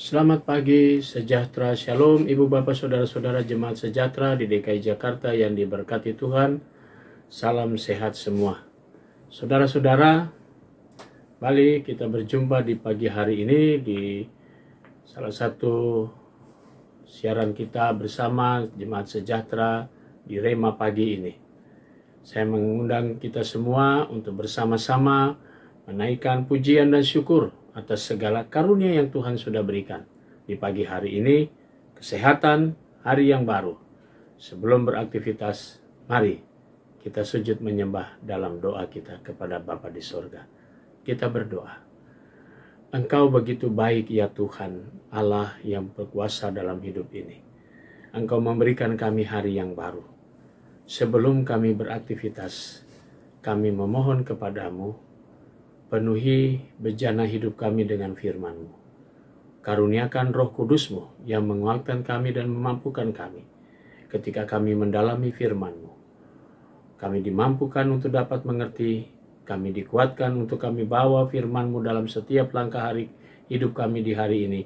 Selamat pagi, sejahtera, shalom, ibu bapak saudara-saudara jemaat sejahtera di DKI Jakarta yang diberkati Tuhan. Salam sehat semua. Saudara-saudara, kembali kita berjumpa di pagi hari ini di salah satu siaran kita bersama jemaat sejahtera di Rema pagi ini. Saya mengundang kita semua untuk bersama-sama menaikkan pujian dan syukur atas segala karunia yang Tuhan sudah berikan di pagi hari ini, kesehatan, hari yang baru. Sebelum beraktivitas, mari kita sujud menyembah dalam doa kita kepada Bapa di sorga. Kita berdoa. Engkau begitu baik ya Tuhan, Allah yang berkuasa dalam hidup ini. Engkau memberikan kami hari yang baru. Sebelum kami beraktivitas, kami memohon kepadamu, penuhi bejana hidup kami dengan firman-Mu. Karuniakan Roh Kudus-Mu yang menguatkan kami dan memampukan kami ketika kami mendalami firman-Mu. Kami dimampukan untuk dapat mengerti, kami dikuatkan untuk kami bawa firman-Mu dalam setiap langkah hari hidup kami di hari ini,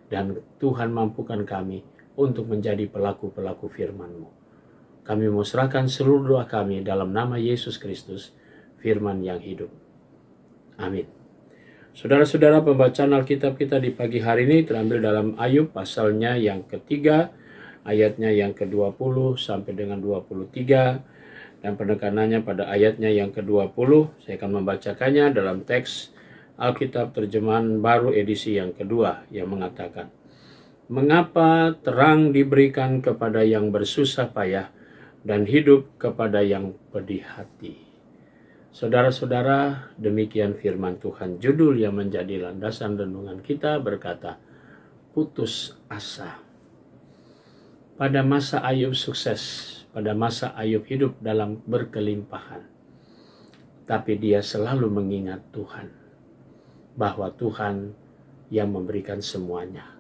dan Tuhan mampukan kami untuk menjadi pelaku-pelaku firman-Mu. Kami mau serahkan seluruh doa kami dalam nama Yesus Kristus, firman yang hidup. Amin. Saudara-saudara, pembacaan Alkitab kita di pagi hari ini terambil dalam Ayub pasalnya yang ketiga, ayatnya yang ke-20 sampai dengan 23, dan penekanannya pada ayatnya yang ke-20. Saya akan membacakannya dalam teks Alkitab terjemahan baru edisi yang kedua yang mengatakan, "Mengapa terang diberikan kepada yang bersusah payah dan hidup kepada yang pedih hati?" Saudara-saudara, demikian firman Tuhan. Judul yang menjadi landasan renungan kita berkata, putus asa. Pada masa Ayub sukses, pada masa Ayub hidup dalam berkelimpahan, tapi dia selalu mengingat Tuhan, bahwa Tuhan yang memberikan semuanya.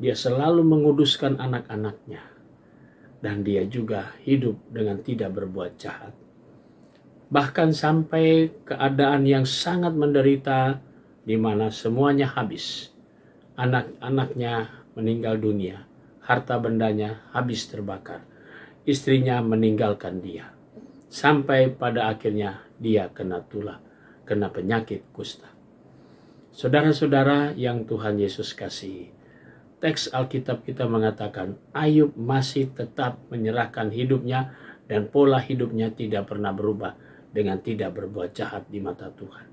Dia selalu menguduskan anak-anaknya, dan dia juga hidup dengan tidak berbuat jahat. Bahkan sampai keadaan yang sangat menderita, di mana semuanya habis. Anak-anaknya meninggal dunia, harta bendanya habis terbakar, istrinya meninggalkan dia. Sampai pada akhirnya dia kena tulah, kena penyakit kusta. Saudara-saudara yang Tuhan Yesus kasihi, teks Alkitab kita mengatakan Ayub masih tetap menyerahkan hidupnya dan pola hidupnya tidak pernah berubah dengan tidak berbuat jahat di mata Tuhan.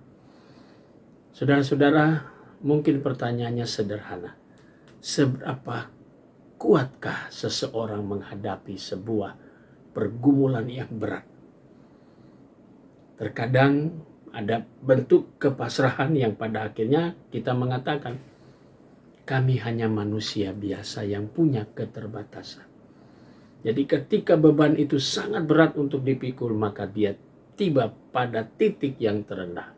Saudara-saudara, mungkin pertanyaannya sederhana. Seberapa kuatkah seseorang menghadapi sebuah pergumulan yang berat? Terkadang ada bentuk kepasrahan yang pada akhirnya kita mengatakan, kami hanya manusia biasa yang punya keterbatasan. Jadi ketika beban itu sangat berat untuk dipikul, maka dia tiba pada titik yang terendah.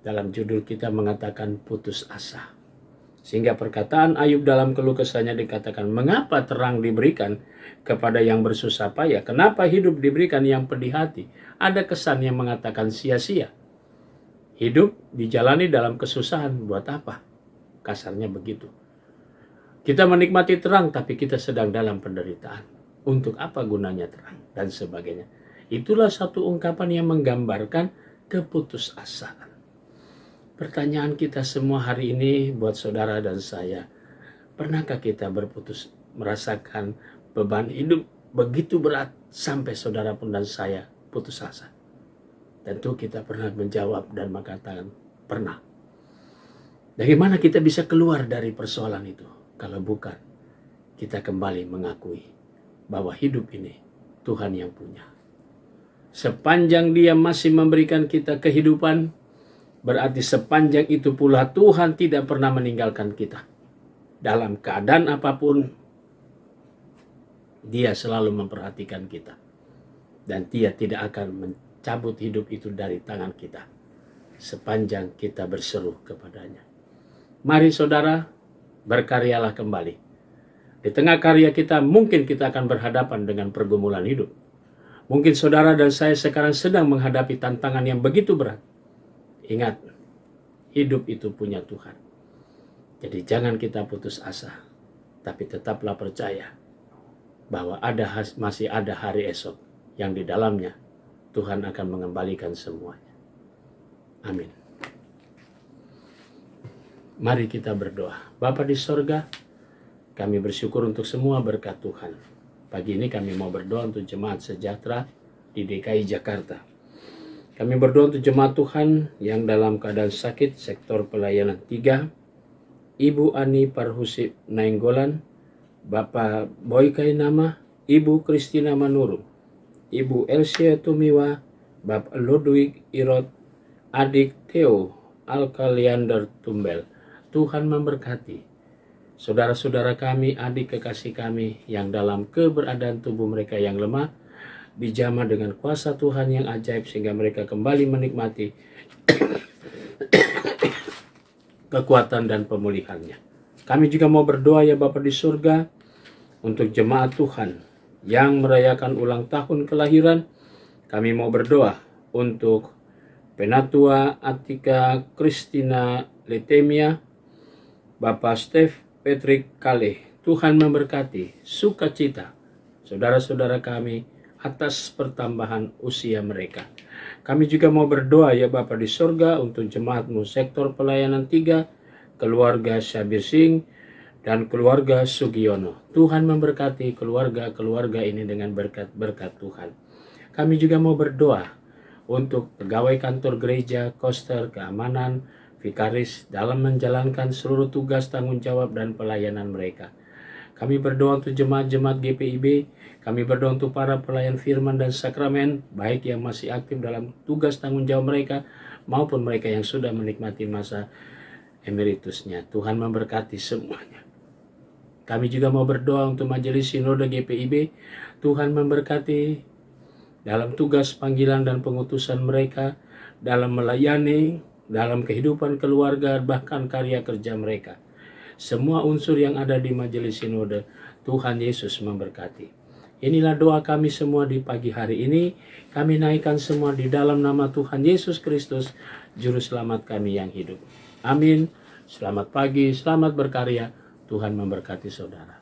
Dalam judul kita mengatakan putus asa. Sehingga perkataan Ayub dalam keluh kesahnya dikatakan, mengapa terang diberikan kepada yang bersusah payah? Kenapa hidup diberikan yang pedih hati? Ada kesan yang mengatakan sia-sia. Hidup dijalani dalam kesusahan, buat apa? Kasarnya begitu. Kita menikmati terang, tapi kita sedang dalam penderitaan. Untuk apa gunanya terang? Dan sebagainya. Itulah satu ungkapan yang menggambarkan keputusasaan. Pertanyaan kita semua hari ini buat saudara dan saya, pernahkah kita merasakan beban hidup begitu berat sampai saudara pun dan saya putus asa? Tentu kita pernah menjawab dan mengatakan pernah. Bagaimana kita bisa keluar dari persoalan itu? Kalau bukan, kita kembali mengakui bahwa hidup ini Tuhan yang punya. Sepanjang dia masih memberikan kita kehidupan, berarti sepanjang itu pula Tuhan tidak pernah meninggalkan kita. Dalam keadaan apapun, dia selalu memperhatikan kita. Dan dia tidak akan mencabut hidup itu dari tangan kita, sepanjang kita berseru kepadanya. Mari saudara, berkaryalah kembali. Di tengah karya kita, mungkin kita akan berhadapan dengan pergumulan hidup. Mungkin saudara dan saya sekarang sedang menghadapi tantangan yang begitu berat. Ingat, hidup itu punya Tuhan. Jadi jangan kita putus asa, tapi tetaplah percaya bahwa masih ada hari esok yang di dalamnya Tuhan akan mengembalikan semuanya. Amin. Mari kita berdoa. Bapa di sorga, kami bersyukur untuk semua berkat Tuhan. Pagi ini kami mau berdoa untuk jemaat sejahtera di DKI Jakarta. Kami berdoa untuk jemaat Tuhan yang dalam keadaan sakit, sektor pelayanan 3, Ibu Ani Parhusip Nainggolan, Bapak Boy Kainama, Ibu Kristina Manuru, Ibu Elsia Tumiwa, Bapak Ludwig Irot, Adik Theo Alkaliander Tumbel. Tuhan memberkati saudara-saudara kami, adik kekasih kami yang dalam keberadaan tubuh mereka yang lemah, dijamah dengan kuasa Tuhan yang ajaib sehingga mereka kembali menikmati kekuatan dan pemulihannya. Kami juga mau berdoa ya Bapa di surga untuk jemaat Tuhan yang merayakan ulang tahun kelahiran. Kami mau berdoa untuk Penatua Atika Kristina Letemia, Bapak Steph Patrick Kale. Tuhan memberkati sukacita saudara-saudara kami atas pertambahan usia mereka. Kami juga mau berdoa ya Bapa di surga untuk jemaatmu sektor pelayanan 3, keluarga Syabir Singh dan keluarga Sugiono. Tuhan memberkati keluarga-keluarga ini dengan berkat-berkat Tuhan. Kami juga mau berdoa untuk pegawai kantor gereja, koster, keamanan, vikaris dalam menjalankan seluruh tugas, tanggung jawab, dan pelayanan mereka. Kami berdoa untuk jemaat-jemaat GPIB, kami berdoa untuk para pelayan firman dan sakramen, baik yang masih aktif dalam tugas tanggung jawab mereka, maupun mereka yang sudah menikmati masa emeritusnya. Tuhan memberkati semuanya. Kami juga mau berdoa untuk majelis sinode GPIB, Tuhan memberkati dalam tugas panggilan dan pengutusan mereka, dalam melayani, dalam kehidupan keluarga, bahkan karya kerja mereka. Semua unsur yang ada di majelis sinode, Tuhan Yesus memberkati. Inilah doa kami semua di pagi hari ini. Kami naikkan semua di dalam nama Tuhan Yesus Kristus, Juru Selamat kami yang hidup. Amin. Selamat pagi, selamat berkarya. Tuhan memberkati saudara.